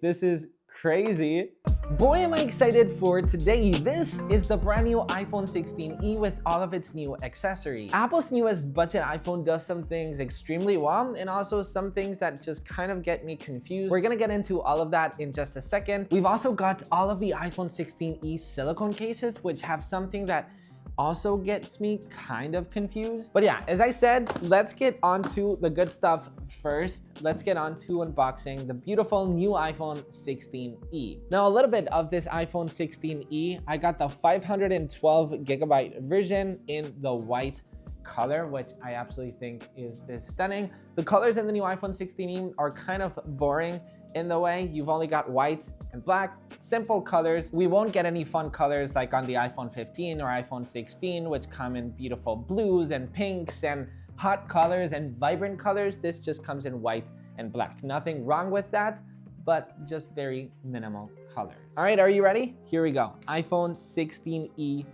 This is crazy. Boy, am I excited for today. This is the brand new iPhone 16e with all of its new accessories. Apple's newest budget iPhone does some things extremely well and also some things that just kind of get me confused. We're gonna get into all of that in just a second. We've also got all of the iPhone 16e silicone cases, which have something that also gets me kind of confused. But yeah, as I said, let's get onto the good stuff first. Let's get on to unboxing the beautiful new iPhone 16e. Now, a little bit of this iPhone 16e, I got the 512 gigabyte version in the white color, which I absolutely think is stunning. The colors in the new iPhone 16e are kind of boring in the way. You've only got white and black, simple colors. We won't get any fun colors like on the iPhone 15 or iPhone 16, which come in beautiful blues and pinks and hot colors and vibrant colors. This just comes in white and black. Nothing wrong with that, but just very minimal colors. All right, are you ready? Here we go. iPhone 16e.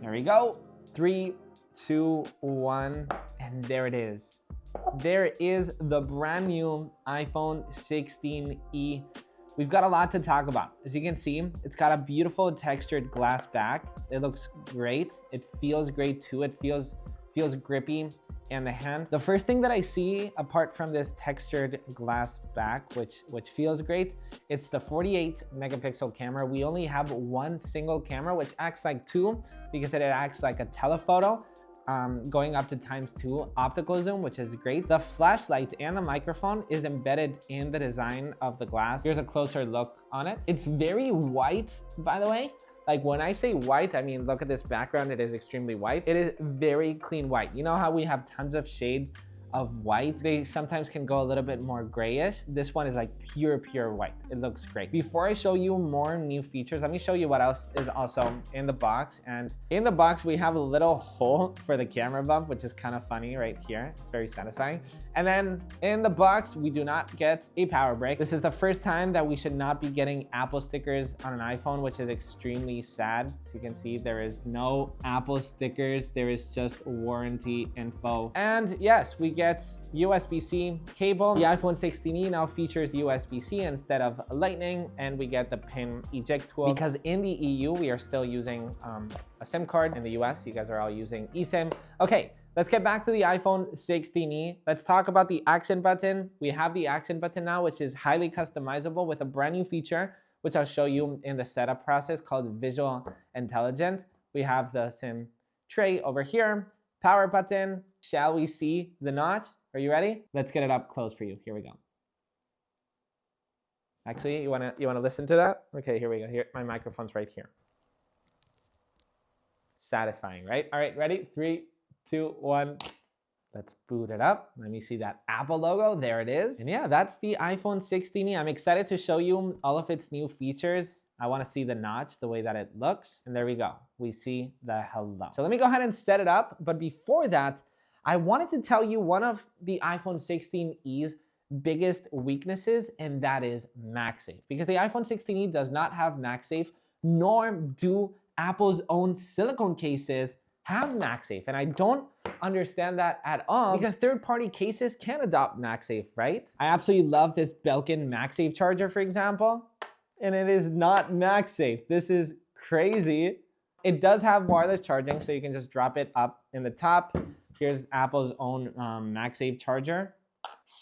There we go. 3, 2, 1, and there it is. There is the brand new iPhone 16e. We've got a lot to talk about. As you can see, it's got a beautiful textured glass back. It looks great. It feels great too. It feels grippy in the hand. The first thing that I see, apart from this textured glass back, which feels great, it's the 48 megapixel camera. We only have one single camera, which acts like two because it acts like a telephoto, going up to ×2 optical zoom, which is great. The flashlight and the microphone is embedded in the design of the glass. Here's a closer look on it. It's very white, by the way. Like when I say white, I mean, look at this background. It is extremely white. It is very clean white. You know how we have tons of shades of white? They sometimes can go a little bit more grayish. This one is like pure white. It looks great. Before I show you more new features, let me show you what else is also in the box. And in the box, we have a little hole for the camera bump, which is kind of funny right here. It's very satisfying. And then in the box, we do not get a power brick. This is the first time that we should not be getting Apple stickers on an iPhone, which is extremely sad. So you can see there is no Apple stickers. There is just warranty info. And yes, we get USB-C cable. The iPhone 16e now features USB-C instead of Lightning, and we get the pin eject tool because in the EU, we are still using a SIM card. In the US, you guys are all using eSIM. Okay. Let's get back to the iPhone 16e. Let's talk about the accent button. We have the accent button now, which is highly customizable with a brand new feature, which I'll show you in the setup process called Visual Intelligence. We have the SIM tray over here, power button. Shall we see the notch? Are you ready? Let's get it up close for you. Here we go. Actually, you wanna listen to that? Okay, here we go. Here, my microphone's right here. Satisfying, right? All right, ready? 3, 2, 1. Let's boot it up. Let me see that Apple logo. There it is. And yeah, that's the iPhone 16e. I'm excited to show you all of its new features. I want to see the notch, the way that it looks. And there we go. We see the hello. So let me go ahead and set it up. But before that, I wanted to tell you one of the iPhone 16e's biggest weaknesses, and that is MagSafe. Because the iPhone 16e does not have MagSafe, nor do Apple's own silicone cases have MagSafe, and I don't understand that at all because third-party cases can adopt MagSafe, right? I absolutely love this Belkin MagSafe charger, for example, and it is not MagSafe. This is crazy. It does have wireless charging, so you can just drop it up in the top. Here's Apple's own MagSafe charger.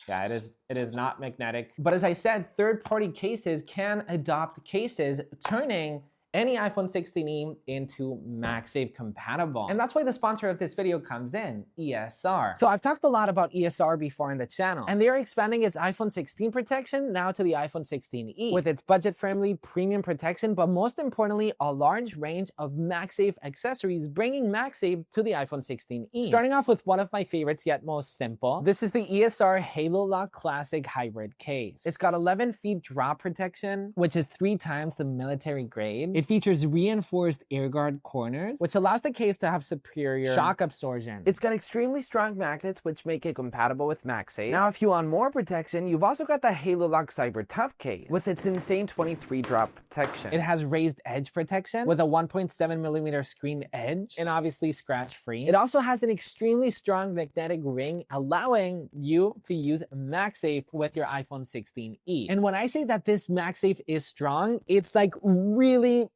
Yeah, it is not magnetic. But as I said, third-party cases can adopt cases, turning any iPhone 16e into MagSafe compatible. And that's why the sponsor of this video comes in, ESR. So I've talked a lot about ESR before in the channel, and they're expanding its iPhone 16 protection now to the iPhone 16e with its budget-friendly premium protection, but most importantly, a large range of MagSafe accessories, bringing MagSafe to the iPhone 16e. Starting off with one of my favorites, yet most simple. This is the ESR Halo Lock Classic Hybrid case. It's got 11 feet drop protection, which is 3 times the military grade. It features reinforced air guard corners, which allows the case to have superior shock absorption. It's got extremely strong magnets, which make it compatible with MagSafe. Now, if you want more protection, you've also got the Halo Lock Cyber Tough case with its insane 23 drop protection. It has raised edge protection with a 1.7mm screen edge and obviously scratch free. It also has an extremely strong magnetic ring, allowing you to use MagSafe with your iPhone 16e. And when I say that this MagSafe is strong, it's like really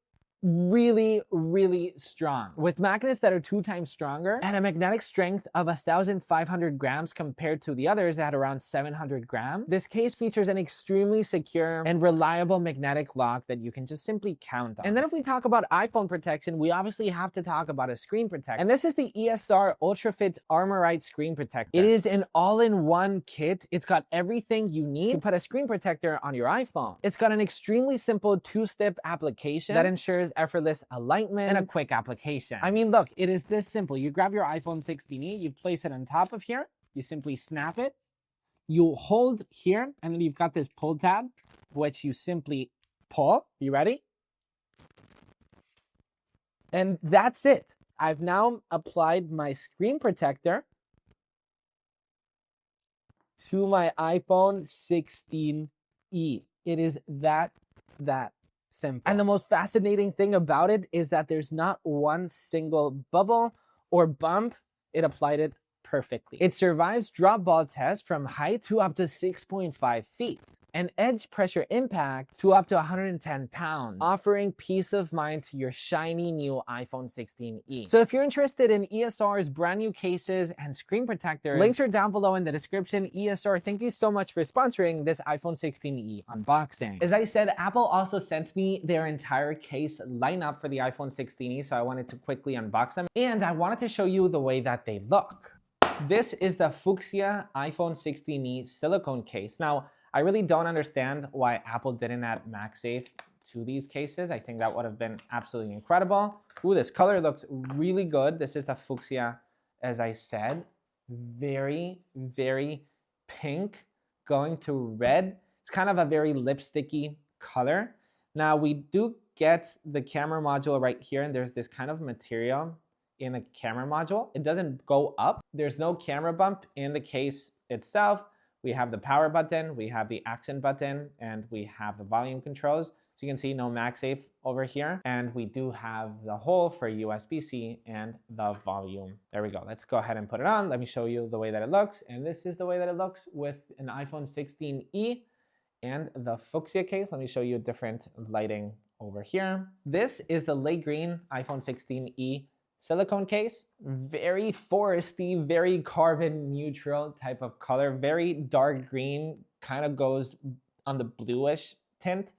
strong, with magnets that are 2 times stronger and a magnetic strength of 1,500 grams compared to the others at around 700 grams. This case features an extremely secure and reliable magnetic lock that you can just simply count on. And then if we talk about iPhone protection, we obviously have to talk about a screen protector. And this is the ESR UltraFit Armorite screen protector. It is an all-in-one kit. It's got everything you need to put a screen protector on your iPhone. It's got an extremely simple 2-step application that ensures effortless alignment and a quick application. I mean, look, it is this simple. You grab your iPhone 16e, you place it on top of here, you simply snap it, you hold here, and then you've got this pull tab, which you simply pull. You ready? And that's it. I've now applied my screen protector to my iPhone 16e. It is that simple. And the most fascinating thing about it is that there's not one single bubble or bump. It applied it perfectly. It survives drop ball tests from height to up to 6.5 feet. And edge pressure impact to up to 110 pounds, offering peace of mind to your shiny new iPhone 16e. So if you're interested in ESR's brand new cases and screen protectors, links are down below in the description. ESR, thank you so much for sponsoring this iPhone 16e unboxing. As I said, Apple also sent me their entire case lineup for the iPhone 16e, so I wanted to quickly unbox them. And I wanted to show you the way that they look. This is the Fuchsia iPhone 16e silicone case. Now, I really don't understand why Apple didn't add MagSafe to these cases. I think that would have been absolutely incredible. Ooh, this color looks really good. This is the Fuchsia, as I said. Very pink going to red. It's kind of a very lipsticky color. Now, we do get the camera module right here, and there's this kind of material in the camera module. It doesn't go up. There's no camera bump in the case itself. We have the power button, we have the accent button, and we have the volume controls. So you can see no MagSafe over here. And we do have the hole for USB-C and the volume. There we go. Let's go ahead and put it on. Let me show you the way that it looks. And this is the way that it looks with an iPhone 16e and the Fuchsia case. Let me show you a different lighting over here. This is the light green iPhone 16e silicone case. Very foresty, very carbon neutral type of color. Very dark green, kind of goes on the bluish tint.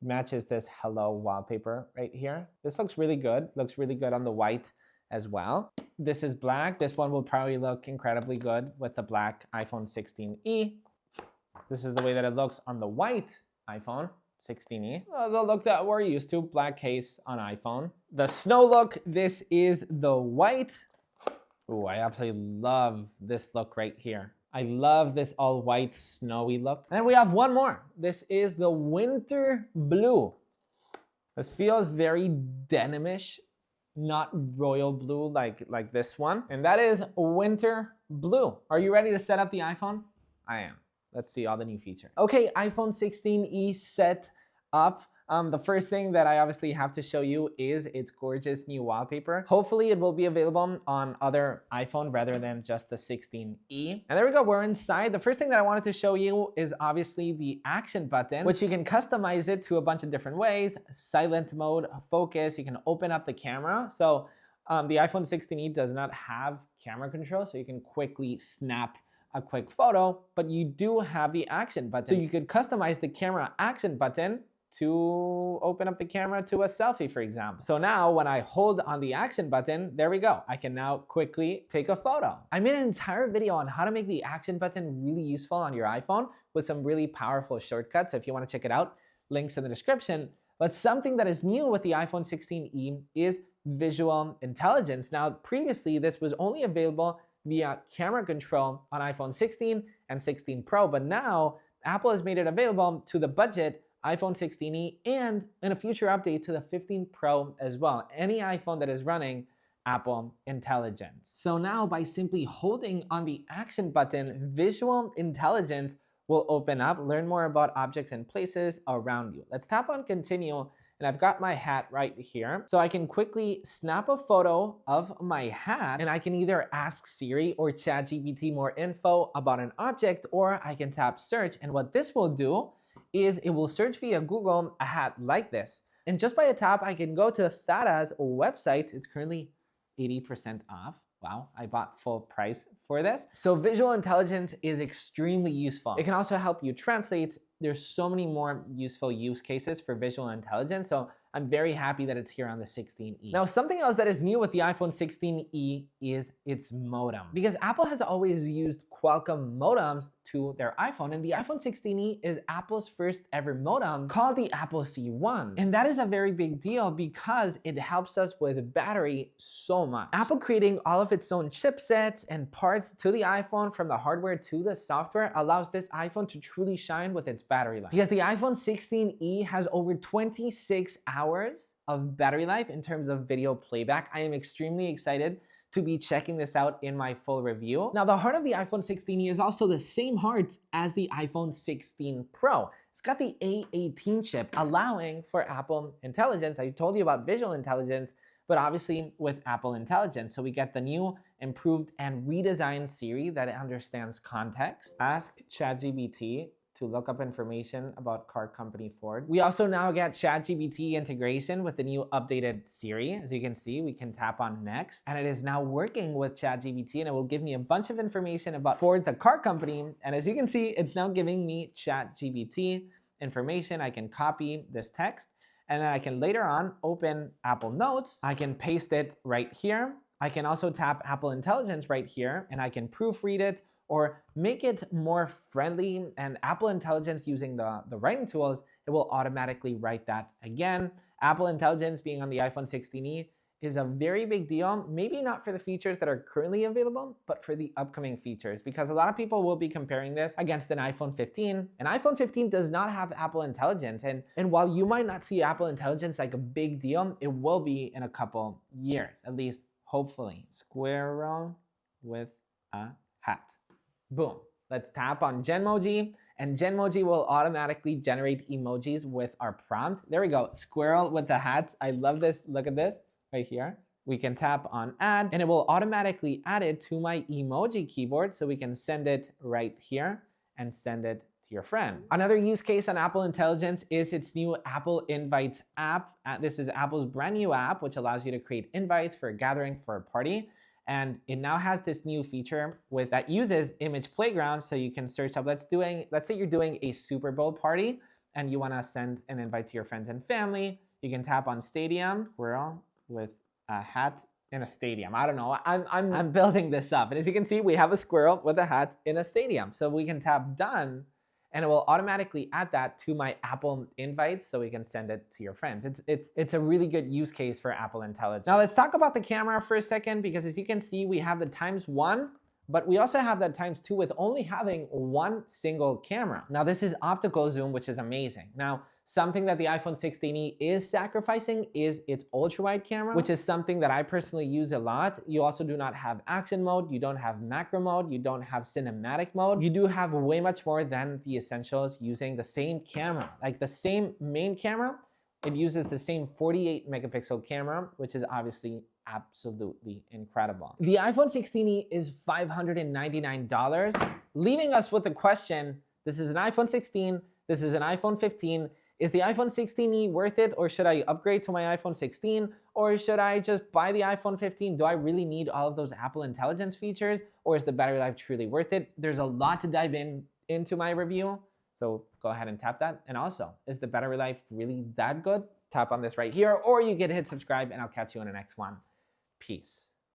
Matches this hello wallpaper right here. This looks really good. Looks really good on the white as well. This is black. This one will probably look incredibly good with the black iPhone 16e. This is the way that it looks on the white iPhone 16e. The look that we're used to, black case on iPhone. The snow look, this is the white. Ooh, I absolutely love this look right here. I love this all white snowy look. And then we have one more. This is the winter blue. This feels very denimish, not royal blue like this one. And that is winter blue. Are you ready to set up the iPhone? I am. Let's see all the new features. Okay, iPhone 16e set up. The first thing that I obviously have to show you is its gorgeous new wallpaper. Hopefully it will be available on other iPhone rather than just the 16e. And there we go, we're inside. The first thing that I wanted to show you is obviously the action button, which you can customize it to a bunch of different ways. Silent mode, focus, you can open up the camera. So the iPhone 16e does not have camera control, so you can quickly snap a quick photo, but you do have the action button. So you could customize the camera action button to open up the camera to a selfie, for example. So now when I hold on the action button, there we go. I can now quickly take a photo. I made an entire video on how to make the action button really useful on your iPhone with some really powerful shortcuts. So if you want to check it out, links in the description. But something that is new with the iPhone 16e is visual intelligence. Now, previously, this was only available via camera control on iPhone 16 and 16 Pro, but now Apple has made it available to the budget iPhone 16e, and in a future update to the 15 Pro as well. Any iPhone that is running Apple Intelligence. So now by simply holding on the action button, visual intelligence will open up. Learn more about objects and places around you. Let's tap on continue, and I've got my hat right here. So I can quickly snap a photo of my hat, and I can either ask Siri or ChatGPT more info about an object, or I can tap search, and what this will do is it will search via Google a hat like this. And just by a tap, I can go to Thada's website. It's currently 80% off. Wow, I bought full price for this. So visual intelligence is extremely useful. It can also help you translate. There's so many more useful use cases for visual intelligence. So I'm very happy that it's here on the 16e. Now, something else that is new with the iPhone 16e is its modem. Because Apple has always used Qualcomm modems to their iPhone, and the iPhone 16e is Apple's first ever modem called the Apple C1. And that is a very big deal because it helps us with battery so much. Apple creating all of its own chipsets and parts to the iPhone, from the hardware to the software, allows this iPhone to truly shine with its battery life. Because the iPhone 16e has over 26 hours of battery life in terms of video playback. I am extremely excited to be checking this out in my full review. Now, the heart of the iPhone 16e is also the same heart as the iPhone 16 Pro. It's got the A18 chip, allowing for Apple Intelligence. I told you about visual intelligence, but obviously with Apple Intelligence. So we get the new, improved, and redesigned Siri that understands context. Ask ChatGPT to look up information about car company Ford. We also now get ChatGPT integration with the new updated Siri. As you can see, we can tap on next, and it is now working with ChatGPT, and it will give me a bunch of information about Ford, the car company. And as you can see, it's now giving me ChatGPT information. I can copy this text, and then I can later on open Apple Notes. I can paste it right here. I can also tap Apple Intelligence right here, and I can proofread it or make it more friendly. And Apple Intelligence, using the writing tools, it will automatically write that again. Apple Intelligence being on the iPhone 16e is a very big deal, maybe not for the features that are currently available, but for the upcoming features, because a lot of people will be comparing this against an iPhone 15. An iPhone 15 does not have Apple Intelligence, and while you might not see Apple Intelligence like a big deal, it will be in a couple years, at least hopefully. Squirrel with a hat. Boom. Let's tap on Genmoji, and Genmoji will automatically generate emojis with our prompt. There we go. Squirrel with the hat. I love this. Look at this right here. We can tap on add, and it will automatically add it to my emoji keyboard, so we can send it right here and send it to your friend. Another use case on Apple Intelligence is its new Apple Invites app. This is Apple's brand new app, which allows you to create invites for a gathering, for a party. And it now has this new feature that uses Image Playground, so you can search up, let's say you're doing a Super Bowl party and you want to send an invite to your friends and family. You can tap on Stadium, squirrel with a hat in a stadium. I don't know, I'm building this up. And as you can see, we have a squirrel with a hat in a stadium. So we can tap done, and it will automatically add that to my Apple Invites, so we can send it to your friends. It's a really good use case for Apple Intelligence. Now let's talk about the camera for a second, because as you can see, we have the ×1, but we also have that ×2 with only having one single camera. Now this is optical zoom, which is amazing. Now, something that the iPhone 16e is sacrificing is its ultra-wide camera, which is something that I personally use a lot. You also do not have action mode, you don't have macro mode, you don't have cinematic mode. You do have way much more than the essentials using the same camera. Like the same main camera, it uses the same 48 megapixel camera, which is obviously absolutely incredible. The iPhone 16e is $599, leaving us with the question, this is an iPhone 16, this is an iPhone 15, is the iPhone 16e worth it, or should I upgrade to my iPhone 16, or should I just buy the iPhone 15? Do I really need all of those Apple Intelligence features, or is the battery life truly worth it? There's a lot to dive into my review, so go ahead and tap that. And also, is the battery life really that good? Tap on this right here, or you can hit subscribe, and I'll catch you in the next one. Peace.